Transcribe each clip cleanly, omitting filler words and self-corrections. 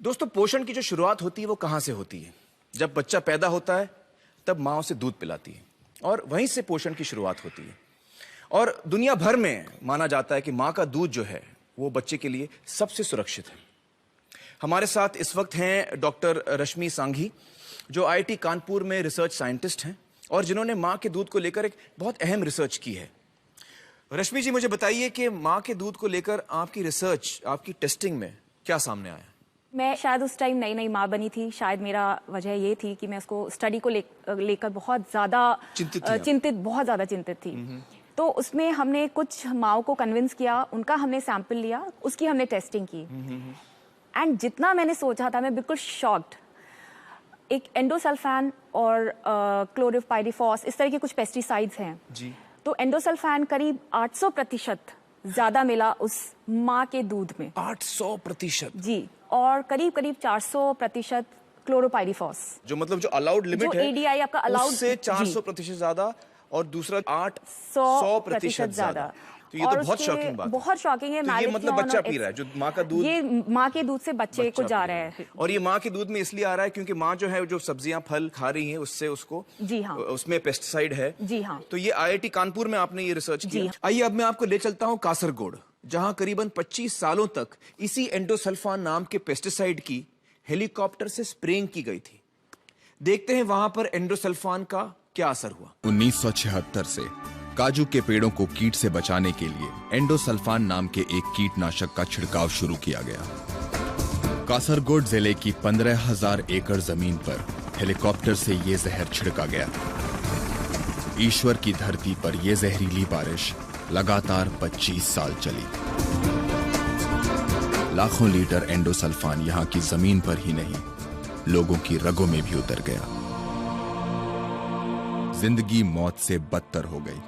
दोस्तों, पोषण की जो शुरुआत होती है वो कहाँ से होती है? जब बच्चा पैदा होता है तब माँ उसे दूध पिलाती है और वहीं से पोषण की शुरुआत होती है। और दुनिया भर में माना जाता है कि माँ का दूध जो है वो बच्चे के लिए सबसे सुरक्षित है। हमारे साथ इस वक्त हैं डॉक्टर रश्मि सांघी, जो आईआईटी कानपुर में रिसर्च साइंटिस्ट हैं और जिन्होंने माँ के दूध को लेकर एक बहुत अहम रिसर्च की है। रश्मि जी, मुझे बताइए कि माँ के दूध को लेकर आपकी रिसर्च, आपकी टेस्टिंग में क्या सामने आया? मैं शायद उस टाइम नई नई माँ बनी थी। शायद मेरा वजह ये थी कि मैं उसको स्टडी को लेकर बहुत ज़्यादा चिंतित थी। तो उसमें हमने कुछ माँओं को कन्विंस किया, उनका हमने सैंपल लिया, उसकी हमने टेस्टिंग की। एंड जितना मैंने सोचा था, मैं बिल्कुल शॉक्ड। एक एंडोसल्फान और क्लोरिपाइरिफॉस, इस तरह के कुछ पेस्टिसाइड्स हैं जी। तो एंडोसल्फान करीब 800% ज्यादा मिला उस माँ के दूध में। 800% जी। और करीब 400% क्लोरोपाइरिफॉस, जो मतलब जो अलाउड लिमिट है, एडीआई आपका अलाउड, उससे 400% ज्यादा और दूसरा 800% ज्यादा। तो ये तो बहुत शॉकिंग बात है। बहुत शॉकिंग है। तो ये मतलब बच्चा पी रहा है, जो माँ का दूध, ये माँ के दूध से बच्चे को जा रहा है। और ये माँ के दूध में इसलिए आ रहा है क्योंकि माँ जो है, जो सब्जियां फल खा रही है, उससे उसको, जी हाँ, उसमें पेस्टिसाइड है। जी हाँ। तो ये आईआईटी कानपुर में आपने ये रिसर्च किया। आइए अब मैं आपको ले चलता हूँ कासरगोड, जहां करीबन 25 सालों तक इसी एंडोसल्फान नाम के पेस्टिसाइड की हेलीकॉप्टर से स्प्रेइंग की गई थी। देखते हैं वहां पर एंडोसल्फान का क्या असर हुआ। 1976 से काजू के पेड़ों को कीट से बचाने के लिए एंडोसल्फान नाम के एक कीटनाशक का छिड़काव शुरू किया गया। कासरगोड जिले की 15,000 एकड़ जमीन पर हेलीकॉप्टर से ये जहर छिड़का गया। ईश्वर की धरती पर यह जहरीली बारिश लगातार 25 साल चली। लाखों लीटर एंडोसल्फान यहाँ की जमीन पर ही नहीं, लोगों की रगों में भी उतर गया। जिंदगी मौत से बदतर हो गई।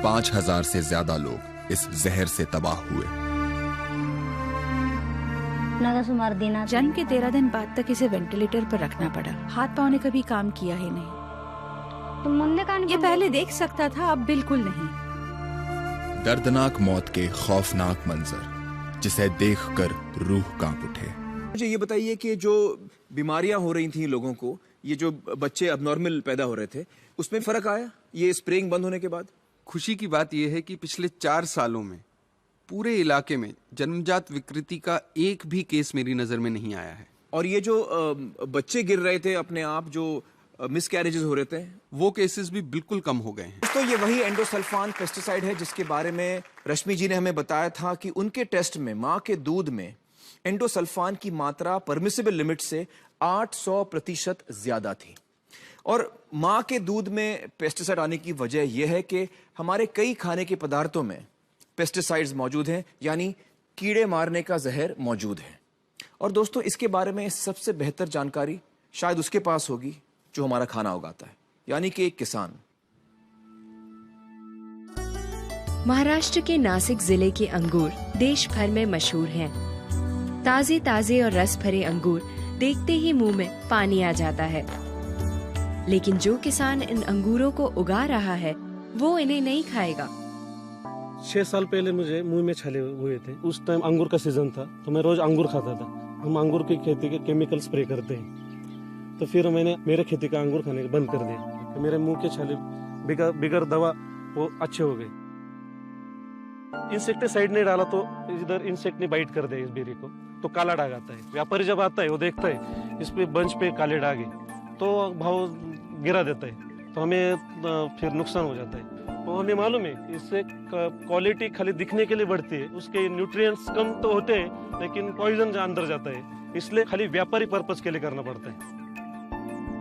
5,000 से ज्यादा लोग इस जहर से तबाह हुए। जन्म के 13 दिन बाद तक इसे वेंटिलेटर पर रखना पड़ा। हाथ पांव ने कभी काम किया ही नहीं। ये पहले देख सकता था, अब बिल्कुल नहीं। दर्दनाक मौत के खौफनाक मंजर, जिसे देखकर रूह कांप उठे। मुझे ये बताइए कि जो बीमारियां हो रही थी लोगों को, ये जो बच्चे अबनॉर्मल पैदा हो रहे थे, उसमें फर्क आया ये स्प्रेइंग बंद होने के बाद? खुशी की बात यह है कि पिछले 4 सालों में पूरे इलाके में जन्मजात विकृति का एक भी केस मेरी नजर में नहीं आया है। और ये जो बच्चे गिर रहे थे अपने आप, जो मिसकैरेजेस हो रहे थे, वो केसेस भी बिल्कुल कम हो गए हैं। तो ये वही एंडोसल्फान पेस्टिसाइड है जिसके बारे में रश्मि जी ने हमें बताया था कि उनके टेस्ट में माँ के दूध में एंडोसल्फान की मात्रा परमिसिबल लिमिट से 800% ज्यादा थी। और माँ के दूध में पेस्टिसाइड आने की वजह यह है कि हमारे कई खाने के पदार्थों में पेस्टिसाइड्स मौजूद हैं, यानी कीड़े मारने का जहर मौजूद है। और दोस्तों, इसके बारे में सबसे बेहतर जानकारी शायद उसके पास होगी जो हमारा खाना उगाता है, यानी कि एक किसान। महाराष्ट्र के नासिक जिले के अंगूर देश भर में मशहूर हैं। ताजे ताजे और रस भरे अंगूर देखते ही मुंह में पानी आ जाता है। लेकिन जो किसान इन अंगूरों को उगा रहा है, वो इन्हें नहीं खाएगा। 6 साल पहले मुझे मुंह में छाले हुए थे। उस टाइम अंगूर का सीजन था, तो मैं रोज अंगूर खाता था। हम अंगूर की खेती के केमिकल स्प्रे करते हैं, तो फिर मैंने मेरे खेती का अंगूर खाने बंद कर दिया। तो मेरे मुंह के छाले बिगर दवा वो अच्छे हो गए। इंसेक्टिसाइड नहीं डाला तो इधर इंसेक्ट ने बाइट कर दिया इस बेरी को, तो काला दाग आता है। व्यापारी जब आता है वो देखता है इस पे बंच पे काले दाग है, तो भाव गिरा देता है, तो हमें फिर नुकसान हो जाता है। तो हमें मालूम है इससे क्वालिटी खाली दिखने के लिए बढ़ती है, उसके न्यूट्रिएंट्स कम तो होते हैं लेकिन पॉइजन अंदर जाता है, इसलिए खाली व्यापारी पर्पस के लिए करना पड़ता है।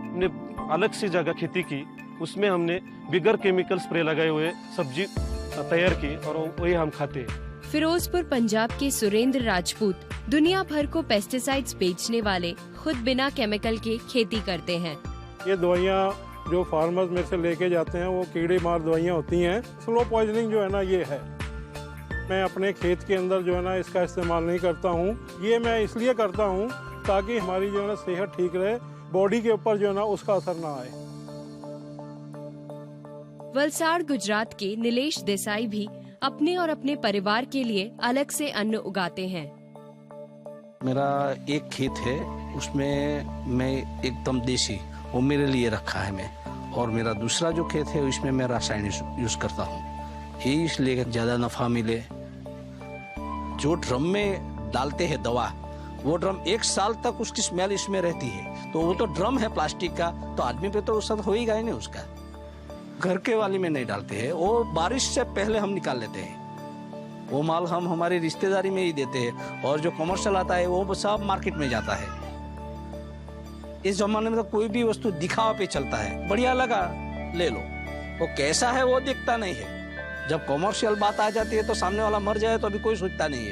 हमने अलग सी जगह खेती की, उसमें हमने बिगर केमिकल स्प्रे लगाए हुए सब्जी तैयार की और वही हम खाते हैं। फिरोजपुर पंजाब के सुरेंद्र राजपूत दुनिया भर को पेस्टिसाइड्स बेचने वाले खुद बिना केमिकल के खेती करते हैं। ये दवाइयाँ जो फार्मर्स में से लेके जाते हैं वो कीड़े मार दवाइयाँ होती हैं। स्लो पॉइजनिंग जो है ना, ये है। मैं अपने खेत के अंदर जो है ना इसका इस्तेमाल नहीं करता हूँ। ये मैं इसलिए करता हूँ ताकि हमारी जो है ना सेहत ठीक रहे, बॉडी के ऊपर जो है ना उसका असर ना आए। वलसाड़ गुजरात के नीलेश देसाई भी अपने और अपने परिवार के लिए अलग से अन्न उगाते हैं। मेरा एक खेत है, उसमें मैं एकदम देसी, वो मेरे लिए रखा है मैं, और मेरा दूसरा जो खेत है उसमें मैं रासायनिक यूज करता हूँ, ये इसलिए ज़्यादा नफा मिले। जो ड्रम में डालते हैं दवा, वो ड्रम 1 साल तक उसकी स्मेल इसमें रहती है, तो वो तो ड्रम है प्लास्टिक का, तो आदमी पे तो असर हो ही गया नहीं उसका। घर के वाली में नहीं डालते हैं, वो बारिश से पहले हम निकाल लेते हैं, वो माल हम हमारी रिश्तेदारी में ही देते हैं, और जो कमर्शियल आता है वो सब मार्केट में जाता है। इस जमाने में तो कोई भी वस्तु दिखावा पे चलता है, बढ़िया लगा ले लो, वो कैसा है वो दिखता नहीं है। जब कमर्शियल बात आ जाती है तो सामने वाला मर जाए तो अभी कोई सोचता नहीं है।